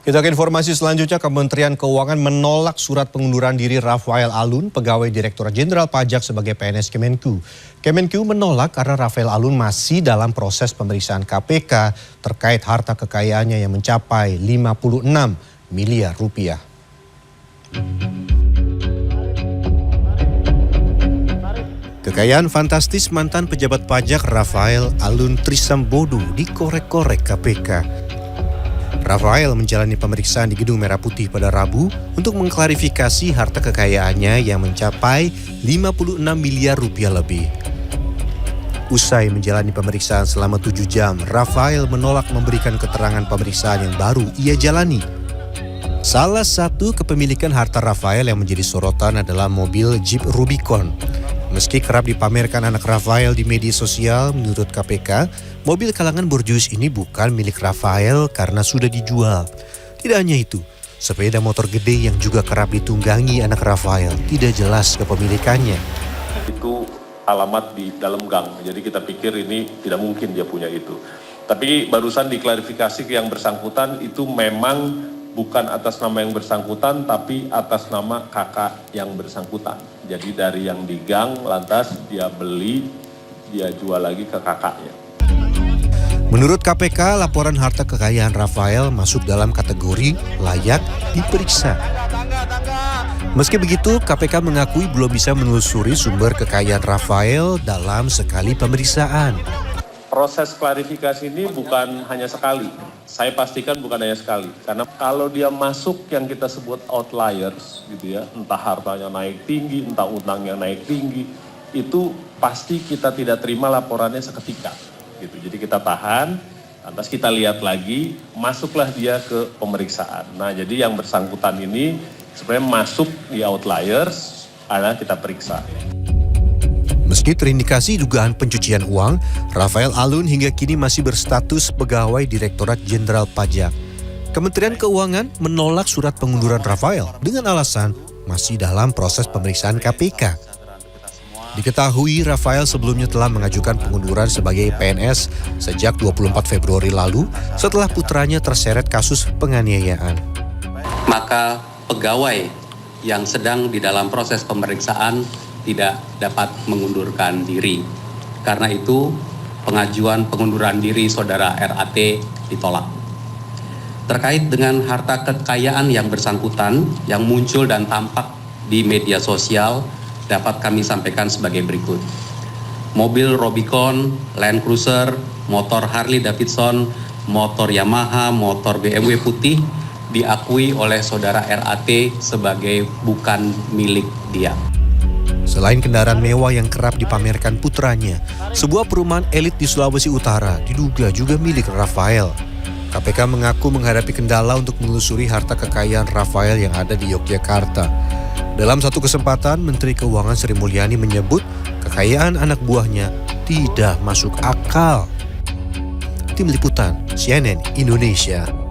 Kita ke informasi selanjutnya, Kementerian Keuangan menolak surat pengunduran diri Rafael Alun, pegawai Direktorat Jenderal Pajak sebagai PNS Kemenku. Kemenku menolak karena Rafael Alun masih dalam proses pemeriksaan KPK terkait harta kekayaannya yang mencapai 56 miliar rupiah. Kekayaan fantastis mantan pejabat pajak Rafael Alun Trisambodo dikorek-korek KPK. Rafael menjalani pemeriksaan di Gedung Merah Putih pada Rabu untuk mengklarifikasi harta kekayaannya yang mencapai 56 miliar rupiah lebih. Usai menjalani pemeriksaan selama 7 jam, Rafael menolak memberikan keterangan pemeriksaan yang baru ia jalani. Salah satu kepemilikan harta Rafael yang menjadi sorotan adalah mobil Jeep Rubicon. Meski kerap dipamerkan anak Rafael di media sosial, menurut KPK, mobil kalangan borjuis ini bukan milik Rafael karena sudah dijual. Tidak hanya itu, sepeda motor gede yang juga kerap ditunggangi anak Rafael tidak jelas kepemilikannya. Itu alamat di dalam gang, jadi kita pikir ini tidak mungkin dia punya itu. Tapi barusan diklarifikasi ke yang bersangkutan itu memang bukan atas nama yang bersangkutan, tapi atas nama kakak yang bersangkutan. Jadi dari yang di gang, lantas dia beli, dia jual lagi ke kakaknya. Menurut KPK, laporan harta kekayaan Rafael masuk dalam kategori layak diperiksa. Meski begitu, KPK mengakui belum bisa menelusuri sumber kekayaan Rafael dalam sekali pemeriksaan. Proses klarifikasi ini bukan hanya sekali. Saya pastikan bukan hanya sekali. Karena kalau dia masuk yang kita sebut outliers, gitu ya, entah hartanya naik tinggi, entah utangnya naik tinggi, itu pasti kita tidak terima laporannya seketika. Gitu. Jadi kita tahan, lantas kita lihat lagi, masuklah dia ke pemeriksaan. Nah, jadi yang bersangkutan ini sebenarnya masuk di outliers, karena kita periksa. Meski terindikasi dugaan pencucian uang, Rafael Alun hingga kini masih berstatus pegawai Direktorat Jenderal Pajak. Kementerian Keuangan menolak surat pengunduran Rafael dengan alasan masih dalam proses pemeriksaan KPK. Diketahui Rafael sebelumnya telah mengajukan pengunduran sebagai PNS sejak 24 Februari lalu setelah putranya terseret kasus penganiayaan. Maka pegawai yang sedang di dalam proses pemeriksaan tidak dapat mengundurkan diri. Karena itu, pengajuan pengunduran diri saudara RAT ditolak. Terkait dengan harta kekayaan yang bersangkutan yang muncul dan tampak di media sosial dapat kami sampaikan sebagai berikut. Mobil Rubicon, Land Cruiser, motor Harley Davidson, motor Yamaha, motor BMW putih diakui oleh saudara RAT sebagai bukan milik dia. Selain kendaraan mewah yang kerap dipamerkan putranya, sebuah perumahan elit di Sulawesi Utara diduga juga milik Rafael. KPK mengaku menghadapi kendala untuk menelusuri harta kekayaan Rafael yang ada di Yogyakarta. Dalam satu kesempatan, Menteri Keuangan Sri Mulyani menyebut kekayaan anak buahnya tidak masuk akal. Tim Liputan CNN Indonesia.